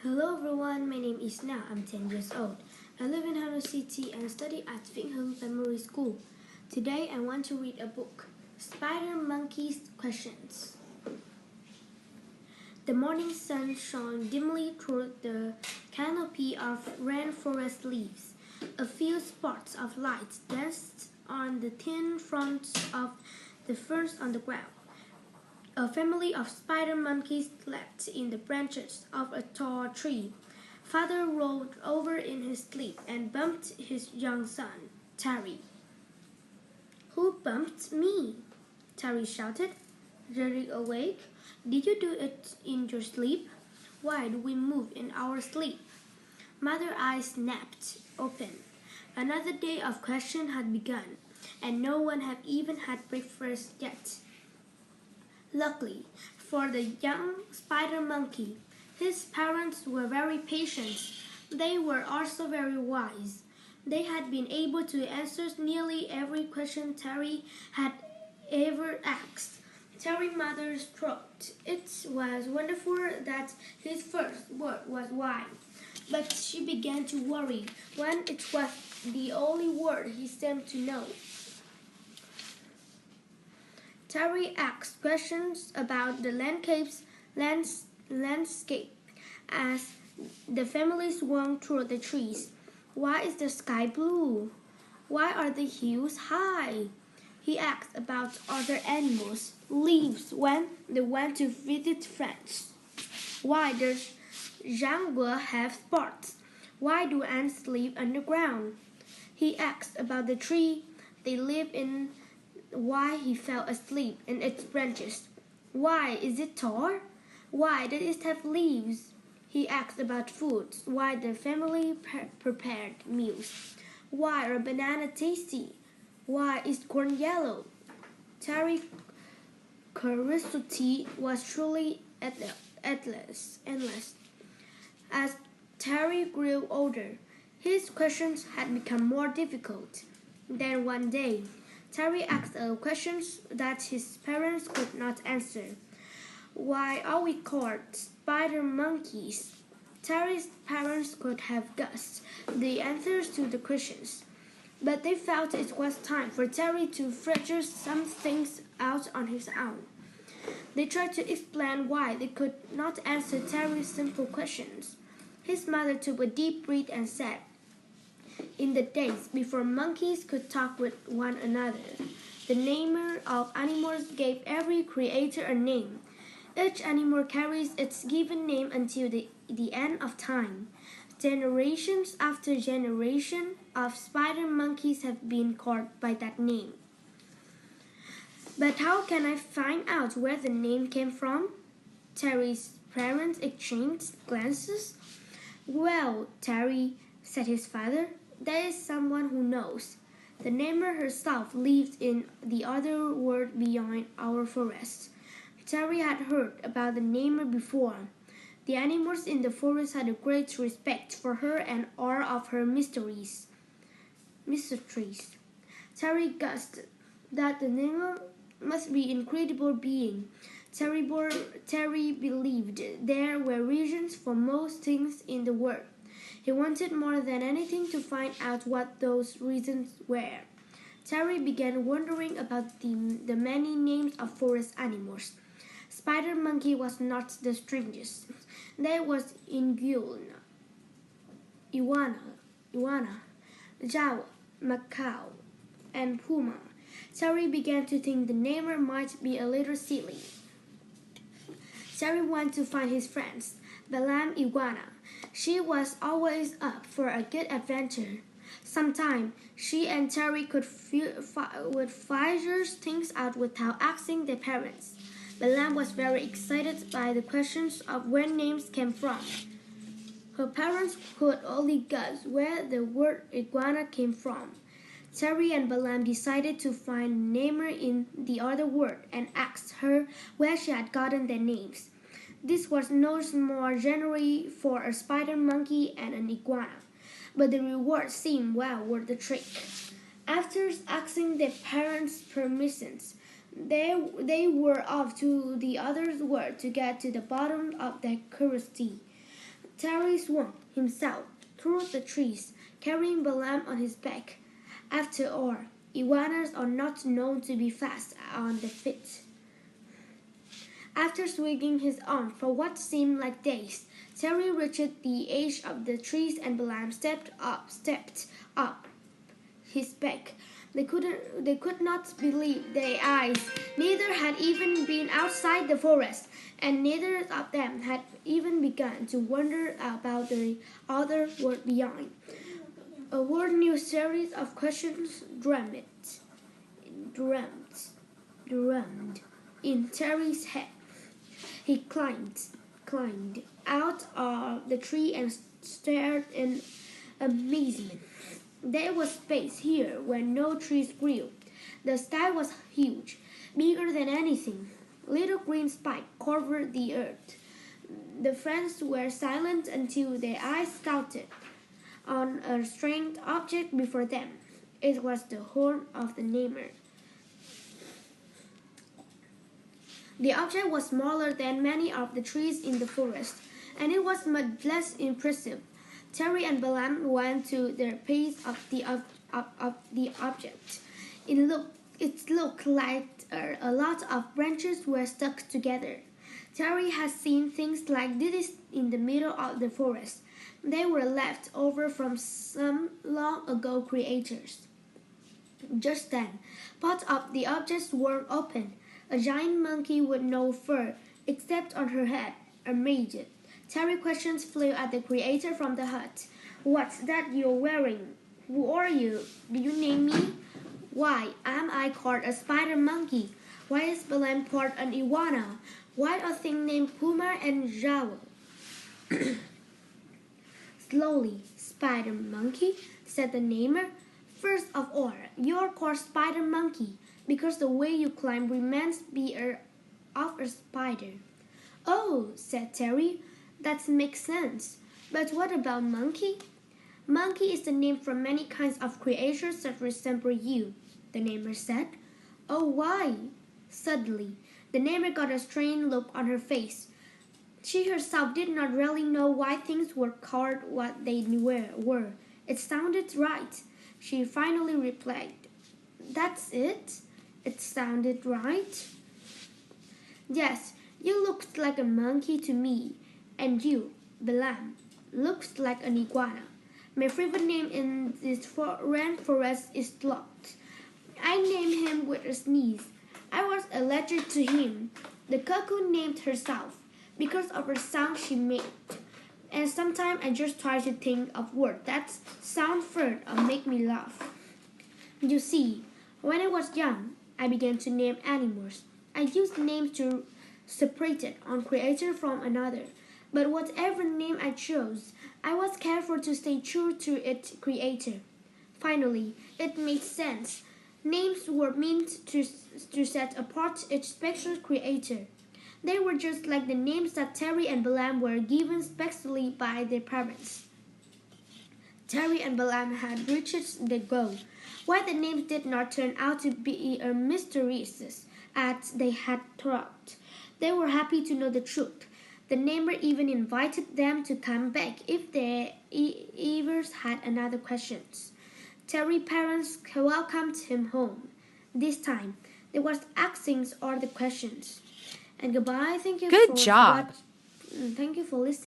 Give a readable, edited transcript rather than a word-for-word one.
Hello everyone, my name is Na. I'm 10 years old. I live in Hanoi City and study at Vĩnh Hưng Primary School. Today I want to read a book, Spider Monkey's Questions. The morning sun shone dimly through the canopy of rainforest leaves. A few spots of light danced on the thin fronds of the ferns on the ground. A family of spider monkeys slept in the branches of a tall tree. Father rolled over in his sleep and bumped his young son, Terry. "Who bumped me?" Terry shouted, jerking awake. "Did you do it in your sleep? Why do we move in our sleep?" Mother's eyes snapped open. Another day of questions had begun, and no one had even had breakfast yet. Luckily for the young spider monkey, his parents were very patient. They were also very wise. They had been able to answer nearly every question Terry had ever asked. Terry's mother thought it was wonderful that his first word was why, but she began to worry when it was the only word he seemed to know. Terry asked questions about the landscape as the family swung through the trees. Why is the sky blue? Why are the hills high? He asked about other animals' leaves when they went to visit friends. Why does jungle have spots? Why do ants live underground? He asked about the tree they live in, why he fell asleep in its branches. Why is it tall? Why does it have leaves? He asked about foods, why the family prepared meals. Why are bananas tasty? Why is corn yellow? Terry's curiosity was truly endless. As Terry grew older, his questions had become more difficult. Then one day, Terry asked questions that his parents could not answer. Why are we called spider monkeys? Terry's parents could have guessed the answers to the questions, but they felt it was time for Terry to figure some things out on his own. They tried to explain why they could not answer Terry's simple questions. His mother took a deep breath and said, "In the days before monkeys could talk with one another, the namer of animals gave every creature a name. Each animal carries its given name until the end of time. Generations after generation of spider monkeys have been called by that name." "But how can I find out where the name came from?" Terry's parents exchanged glances. "Well, Terry," said his father, "there is someone who knows. The namer herself lives in the other world beyond our forest." Terry had heard about the namer before. The animals in the forest had a great respect for her and awe of her mysteries. Terry guessed that the namer must be an incredible being. Terry believed there were reasons for most things in the world. He wanted more than anything to find out what those reasons were. Terry began wondering about the many names of forest animals. Spider monkey was not the strangest. There was iguana, jawa, macaw, and puma. Terry began to think the namer might be a little silly. Terry went to find his friends, Balam Iguana. She was always up for a good adventure. Sometimes she and Terry would figure things out without asking their parents. Balam was very excited by the questions of where names came from. Her parents could only guess where the word iguana came from. Terry and Balam decided to find namer in the other world and asked her where she had gotten their names. This was no small journey for a spider monkey and an iguana, but the reward seemed well worth the trip. After asking their parents' permissions, they were off to the other world to get to the bottom of their curiosity. Terry swung himself through the trees, carrying Balaam on his back. After all, iguanas are not known to be fast on the feet. After swinging his arm for what seemed like days, Terry reached the edge of the trees and Balaam stepped up his back. They could not believe their eyes. Neither had even been outside the forest, and neither of them had even begun to wonder about the other world beyond. A whole new series of questions drummed in Terry's head. He climbed out of the tree and stared in amazement. There was space here where no trees grew. The sky was huge, bigger than anything. Little green spikes covered the earth. The friends were silent until their eyes scouted on a strange object before them. It was the horn of the namer. The object was smaller than many of the trees in the forest, and it was much less impressive. Terry and Balaam went to their pace of the object. It looked like a lot of branches were stuck together. Terry had seen things like this in the middle of the forest. They were left over from some long ago creatures. Just then, part of the object swung open. A giant monkey with no fur, except on her head, emerged. Terry's questions flew at the creator from the hut. What's that you're wearing? Who are you? Do you name me? Why am I called a spider monkey? Why is Balaam called an iguana? Why are things named Puma and Jowl? Slowly, Spider Monkey, said the namer. First of all, you're called Spider Monkey because the way you climb reminds me of a spider. Oh, said Terry, that makes sense. But what about monkey? Monkey is the name for many kinds of creatures that resemble you, the namer said. Oh, why? Suddenly, the namer got a strange look on her face. She herself did not really know why things were called what they were. It sounded right. She finally replied, That's it? It sounded right? Yes, you looked like a monkey to me, and you, Balaam, looks like an iguana. My favorite name in this rainforest is Lot. I named him with a sneeze. I was allergic to him. The cuckoo named herself because of the sound she made. And sometimes I just try to think of words that sound fun or make me laugh. You see, when I was young, I began to name animals. I used names to separate one creature from another. But whatever name I chose, I was careful to stay true to its creator. Finally, it made sense. Names were meant to set apart its special creator. They were just like the names that Terry and Balaam were given specially by their parents. Terry and Balaam had reached the goal. Why the names did not turn out to be as mysterious as they had thought. They were happy to know the truth. The namer even invited them to come back if they ever had another question. Terry's parents welcomed him home. This time, they was asking all the questions. And goodbye. Good job. Thank you for listening.